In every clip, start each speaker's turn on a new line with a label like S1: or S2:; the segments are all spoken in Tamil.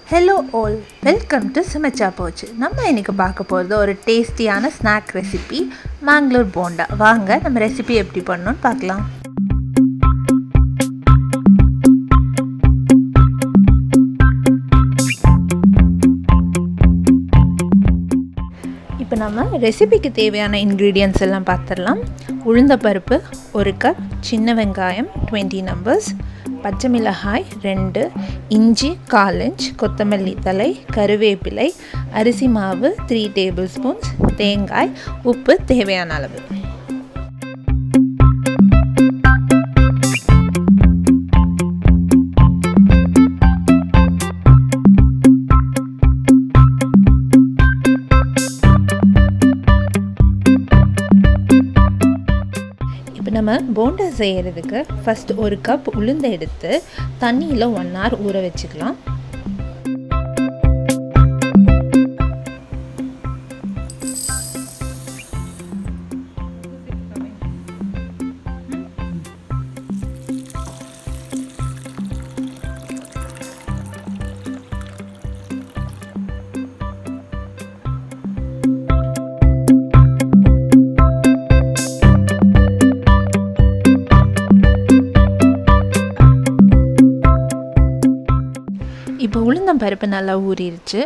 S1: ஹலோ ஆல், வெல்கம் டு சமைச்சா போச்சு. நம்ம இன்றைக்கி பார்க்க போகிறது ஒரு டேஸ்டியான ஸ்நாக் ரெசிபி மேங்களூர் போண்டா. வாங்க நம்ம ரெசிபி எப்படி பண்ணணும்னு பார்க்கலாம். இப்போ நம்ம ரெசிபிக்கு தேவையான இன்க்ரீடியன்ட்ஸ் எல்லாம் பார்த்துடலாம். உளுந்தப்பருப்பு 1 கப், சின்ன வெங்காயம் 20 நம்பர்ஸ், பச்சை மிளகாய் 2, இஞ்சி 1/4 இன்ச், கொத்தமல்லி தழை, கருவேப்பிலை, அரிசி மாவு 3 டேபிள் ஸ்பூன்ஸ், தேங்காய், உப்பு தேவையான அளவு. நம்ம போண்டா செய்கிறதுக்கு ஃபஸ்ட் 1 கப் உளுந்தை எடுத்து தண்ணியில் 1 hour ஊற வச்சுக்கலாம். இப்போ உளுந்தம் பருப்பு நல்லா ஊறிடுச்சு.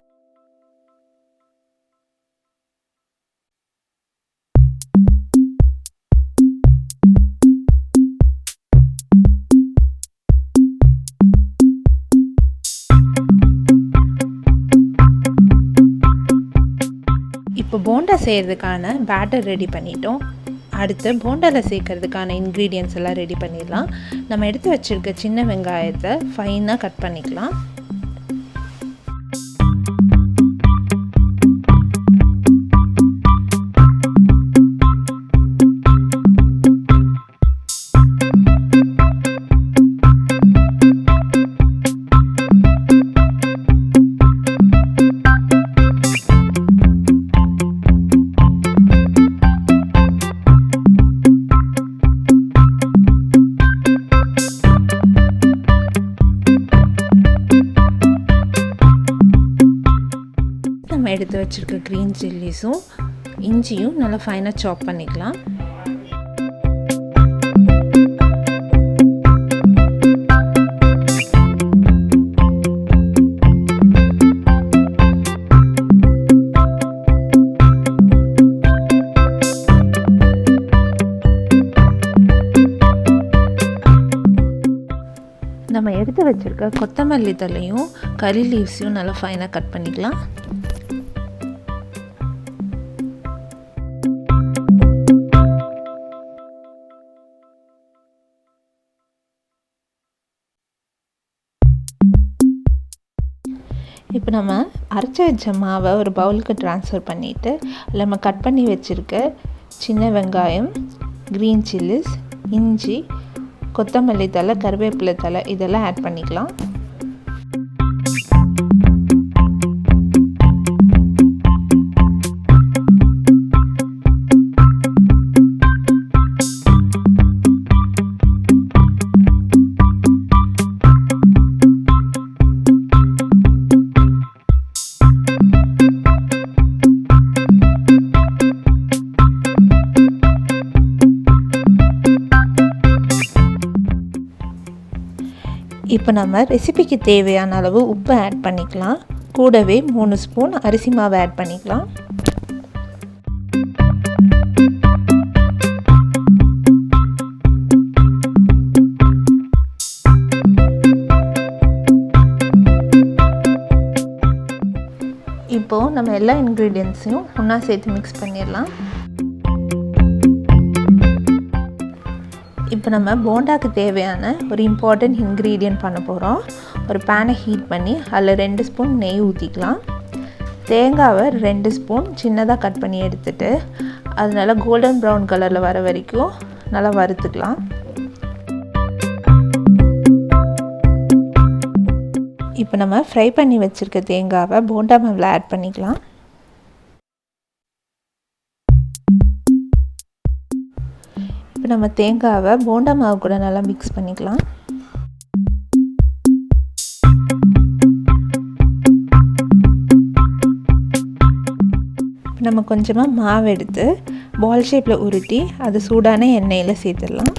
S1: இப்போ போண்டா செய்கிறதுக்கான பேட்டர் ரெடி பண்ணிட்டோம். அடுத்து போண்டாவில் சேர்க்கறதுக்கான இன்க்ரீடியன்ட்ஸ் எல்லாம் ரெடி பண்ணிடலாம். நம்ம எடுத்து வச்சுருக்க சின்ன வெங்காயத்தை ஃபைனாக கட் பண்ணிக்கலாம். நம்ம எடுத்து வச்சுருக்க க்ரீன் சில்லிஸும் இஞ்சியும் நல்லா ஃபைனாக சாப் பண்ணிக்கலாம். நம்ம எடுத்து வச்சுருக்க கொத்தமல்லி தழையும் கறி லீவ்ஸையும் நல்லா ஃபைனாக கட் பண்ணிக்கலாம். இப்போ நம்ம அரைச்சி வச்ச மாவை ஒரு பவுலுக்கு ட்ரான்ஸ்ஃபர் பண்ணிவிட்டு அதில் நம்ம கட் பண்ணி வச்சுருக்க சின்ன வெங்காயம், க்ரீன் சில்லிஸ், இஞ்சி, கொத்தமல்லி தழை, கருவேப்பிலை தழை இதெல்லாம் ஆட் பண்ணிக்கலாம். இப்போ நம்ம ரெசிபிக்கு தேவையான அளவு உப்பு ஆட் பண்ணிக்கலாம். கூடவே 3 ஸ்பூன் அரிசி மாவு ஆட் பண்ணிக்கலாம். இப்போது நம்ம எல்லா இன்க்ரீடியன்ட்ஸையும் ஒன்றா சேர்த்து மிக்ஸ் பண்ணிடலாம். இப்போ நம்ம போண்டாக்கு தேவையான ஒரு இம்பார்ட்டண்ட் இன்க்ரீடியன்ட் பண்ண போகிறோம். ஒரு பேனை ஹீட் பண்ணி அதில் 2 ஸ்பூன் நெய் ஊற்றிக்கலாம். தேங்காவை 2 ஸ்பூன் சின்னதாக கட் பண்ணி எடுத்துகிட்டு அது நல்லா கோல்டன் ப்ரௌன் கலரில் வர வரைக்கும் நல்லா வறுத்துக்கலாம். இப்போ நம்ம ஃப்ரை பண்ணி வச்சுருக்க தேங்காவை போண்டா மாவில் ஆட் பண்ணிக்கலாம். இப்போ நம்ம தேங்காவை போண்டா மாவு கூட நல்லா மிக்ஸ் பண்ணிக்கலாம். நம்ம கொஞ்சமாக மாவு எடுத்து பால் ஷேப்பில் உருட்டி அது சூடான எண்ணெயில் சேர்த்துடலாம்.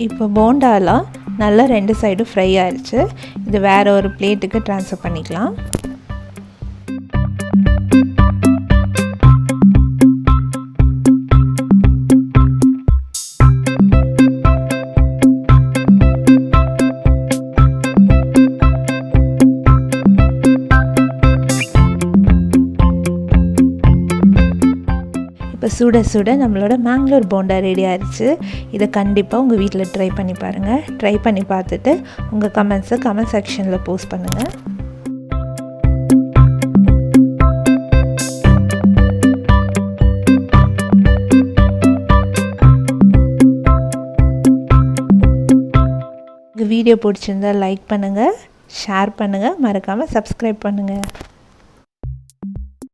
S1: இப்போ போண்டாலாம் நல்லா 2 சைடும் ஃப்ரை ஆயிடுச்சு. இது வேறு ஒரு பிளேட்டுக்கு ட்ரான்ஸ்ஃபர் பண்ணிக்கலாம். இப்போ சுட சுட நம்மளோட மேங்களூர் போண்டா ரெடி ஆயிடுச்சு. இதை கண்டிப்பாக உங்கள் வீட்டில் ட்ரை பண்ணி பாருங்கள். ட்ரை பண்ணி பார்த்துட்டு உங்கள் கமெண்ட்ஸை கமெண்ட் செக்ஷனில் போஸ்ட் பண்ணுங்கள். உங்கள் வீடியோ பிடிச்சிருந்தால் லைக் பண்ணுங்கள், ஷேர் பண்ணுங்கள், மறக்காமல் சப்ஸ்கிரைப் பண்ணுங்கள்.